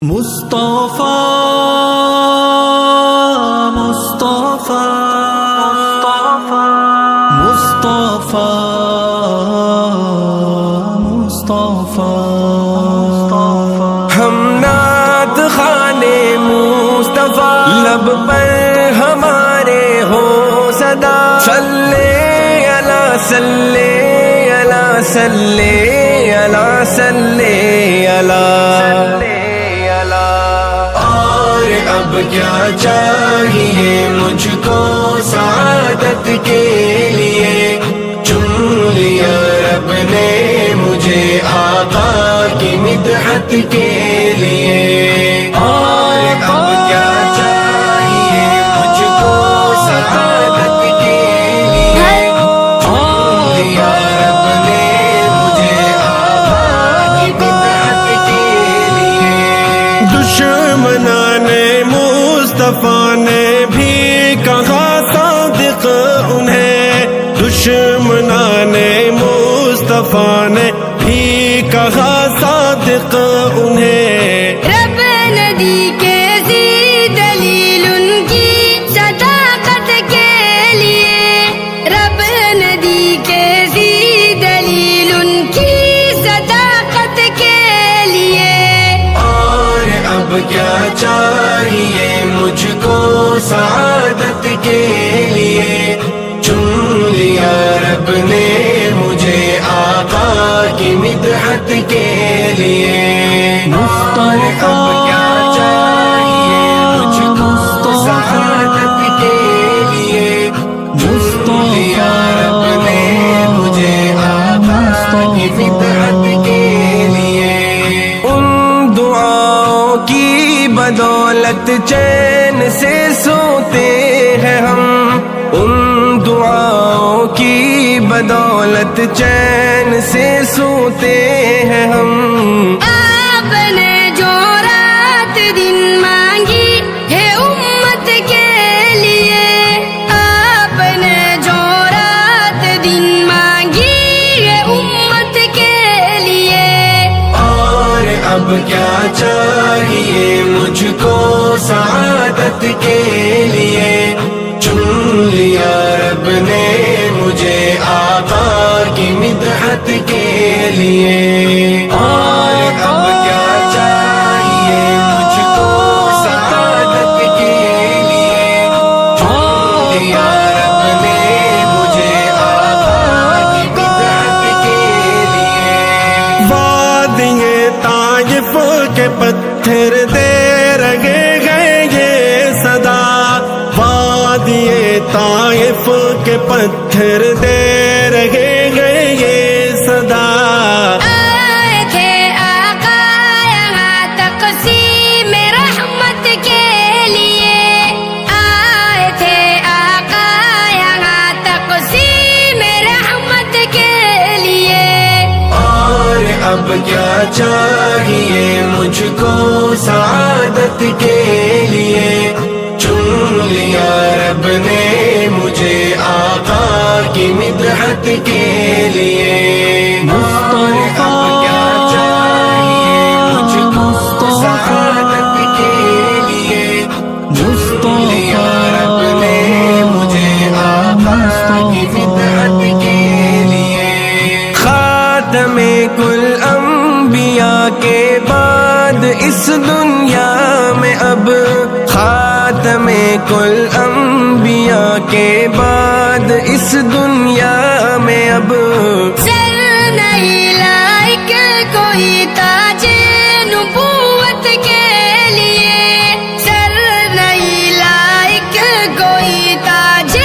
مصطفیٰ مصطفیٰ مصطفیٰ مصطفیٰ ہم نعت خانے مصطفیٰ لب پر ہمارے ہو صدا صلی علی صلی علی صلی علی صلی علی اور اب کیا چاہیے مجھ کو سعادت کے لیے چن لیا رب نے مجھے آقا کی مدحت کے لیے اور اب کیا چاہیے مجھ کو سعادت کے لیے چن لیا رب نے مجھے آقا کی مدحت کے لیے دشمنان مصطفیٰ نے بھی کہا صادق انہیں دشمنان مصطفیٰ نے بھی کہا صادق انہیں رب ندی کے ذی دلیل ان کی صداقت کے لیے رب ندی کے ذی دلیل ان کی صداقت کے لیے اور اب کیا چاہیے مجھ کو سعادت کے لیے چن لیا رب نے مجھے آقا کی مدحت کے لیے اور اب کیا چاہیے مجھ کو سعادت کے لیے چن لیا رب نے مجھے آقا کی مدحت کے لیے ان دعاؤں کی بدولت چین سے سوتے ہیں ہم ان دعاؤں کی بدولت چین سے سوتے ہیں ہم آپ نے جو رات دن مانگی ہے امت کے لیے آپ نے جو رات دن مانگی ہے امت کے لیے اور اب کیا چاہیے مجھ کو سعادت کے لیے چن لیا رب نے مجھے آقا کی مدحت کے لیے اور اب کیا چاہیے مجھ کو سعادت کے لیے چن لیا رب نے مجھے آقا کی مدحت کے لیے وادیے طائف کے پتھر دے رہے ہیں یہ صدا وادیے طائف کے پتھر دے رہے ہیں یہ صدا آئے تھے آقا یہاں تقسیم رحمت کے لیے آئے تھے آقا یہاں تقسیم رحمت کے لیے اور اب کیا چاہیے مجھ کو سعادت کے لیے چن لیا رب نے مجھے آقا کی مدحت کے لیے اور اب کیا چاہیے مجھ کو سعادت کے لیے چن لیا رب نے مجھے آقا کی مدحت کے لیے خاتم کل انبیاء کے بعد اس دنیا میں اب خاتم کل انبیاء کے بعد اس دنیا میں اب سر نہیں لائق کوئی تاج نبوت کے لیے سر نہیں لائق کوئی تاج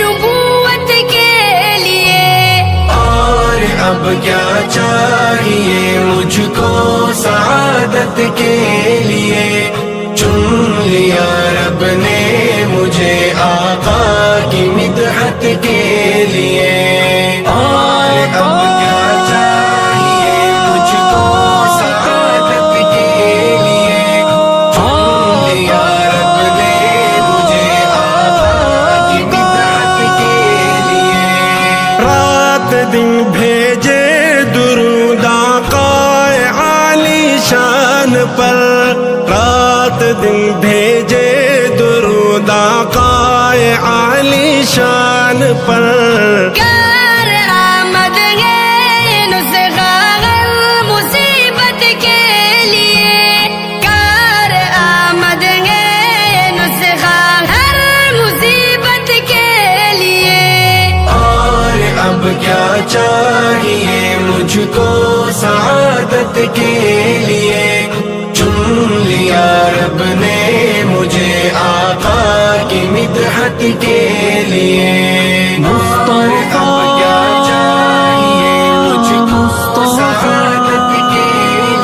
نبوت کے لیے اور اب کیا چاہیے مجھ کو سعادت کے لیے چن لیا رب نے مجھے آقا کی مدحت کے لیے اور اب کیا چاہیے مجھ کو سعادت کے لیے چن لیا رب نے مجھے آقا کی مدحت کے لیے رات دن بھیجے درود آقا عالی شان پر دن بھیجے درود آقائے عالی شان پر. کار آمد ہے نسخہ ہر مصیبت کے لیے. کار آمد ہے نسخہ ہر مصیبت کے لیے. اور اب کیا چاہیے مجھ کو سعادت کے لیے. چن لیا رب نے مجھے آقا کی مدحت کے لیے. اور اب کیا چاہیے مجھ کو سعادت کے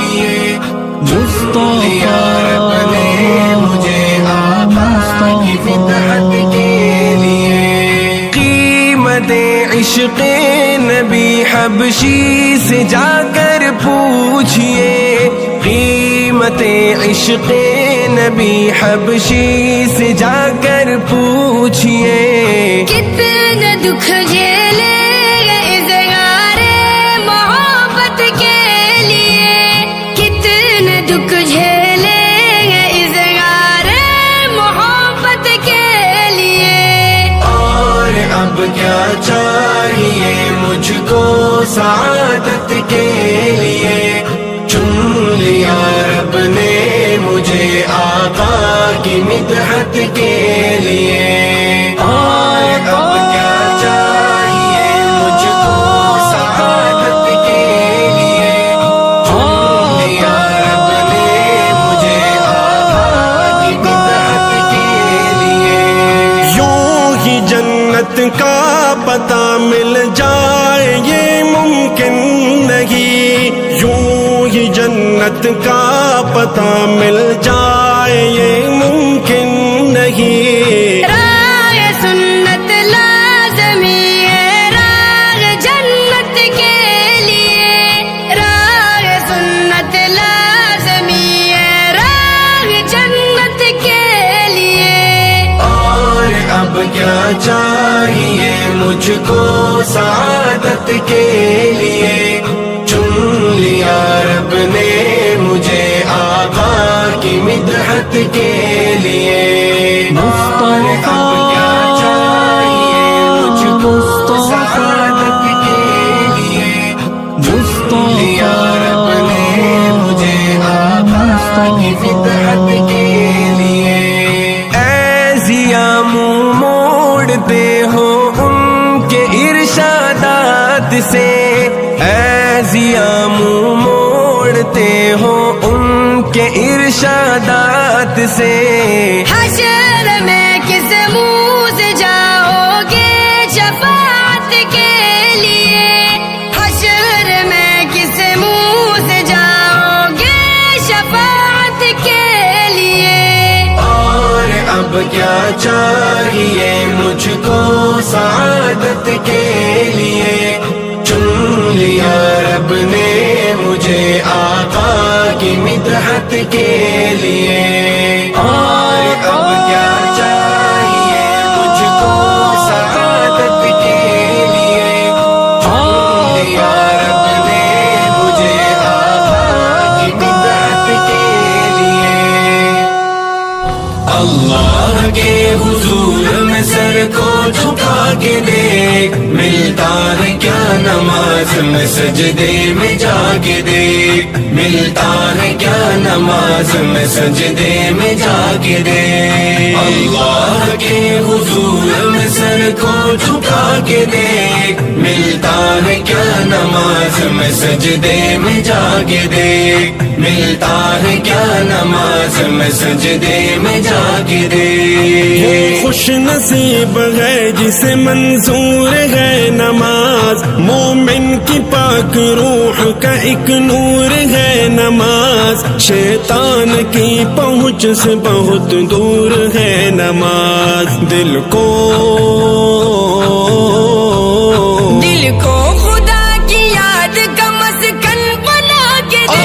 لیے. چن لیا رب نے مجھے آقا کی مدحت کے لیے. قیمت عشق نبی حبشی سے جا کر پوچھئے. قیمت عشق نبی حبشی سے جا کر پوچھئے. کتنے دکھ جھیلے اظہار محبت کے لیے. کتنے دکھ جھیلے اظہار محبت کے لیے. اور اب کیا چاہیے مجھ کو سعادت کے لیے. چن لیا رب نے مجھے آقا کی مدحت کے لیے. اور اب کیا چاہیے مجھ کو سعادت کے لیے. چن لیا رب نے مجھے آقا کی مدحت کے لیے. یوں ہی جنت کا پتہ مل جائے یہ ممکن نہیں. یوں ہی جنت کا پتہ مل جائے یہ ممکن نہیں. راہ سنت لازمی ہے راہ جنت کے لیے. راہ سنت لازمی ہے راہ جنت کے لیے. اور اب کیا چاہیے مجھ کو سعادت کے لیے. چن لیا رب نے مجھے آقا کی مدحت کے لیے. اور اب کیا چاہیے مجھ کو سعادت کے لیے. چن لیا رب نے مجھے آقا کی مدحت کے لیے. ایزیا منہ موڑتے ہو ان کے ارشادات سے. ایزیا منہ موڑتے ہو ان کے ارشادات سے. حشر میں کس منہ سے جاؤ گے شفاعت کے لیے. حشر میں کس منہ سے جاؤ گے شفاعت کے لیے. اور اب کیا چاہیے مجھ کو سعادت کے لیے. چن لیا رب نے مجھے آقا کی مدحت کے لیے. اور اب کیا چاہیے مجھ کو سعادت کے لیے. چن لیا رب نے مجھے آقا کی مدحت کے لیے. اللہ کے حضور میں سر کو جھکا کے دیکھ. ملتا ہے کیا نماز میں سجدے میں جا کے دیکھ. ملتا ہے کیا نماز میں سجدے میں جا کے دیکھ. اللہ کے حضور میں سر کو جھکا کے دیکھ. ملتا ہے کیا نماز میں سجدے میں جا کے دیکھ. ملتا ہے کیا نماز میں سجدے میں جا کے دیکھ. وہ خوش نصیب ہے جسے منظور ہے نماز. مومن کی پاک روح کا ایک نور ہے نماز. شیطان کی پہنچ سے بہت دور ہے نماز. دل کو خدا کی یاد کا مسکن بنا کے دے.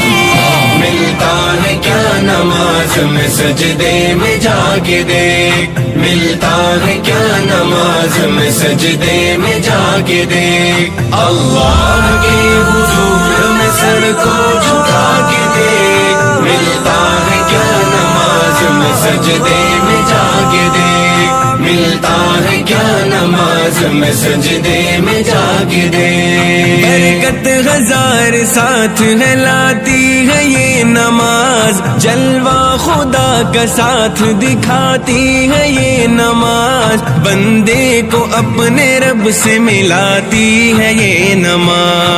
ملتا ہے کیا نماز میں سجدے میں جا کے دیکھ. ملتا ہے کیا نماز میں سجدے میں جا کے دیکھ. اللہ کے حضور میں سر کو جھکا کے دیکھ. ملتا ہے کیا نماز سجدے میں جاگ دیکھ، ملتا ہے کیا نماز میں سجدے میں جاگ دیکھ۔ برکت ہزار ساتھ ہے لاتی ہے یہ نماز، جلوہ خدا کا ساتھ دکھاتی ہے یہ نماز، بندے کو اپنے رب سے ملاتی ہے یہ نماز۔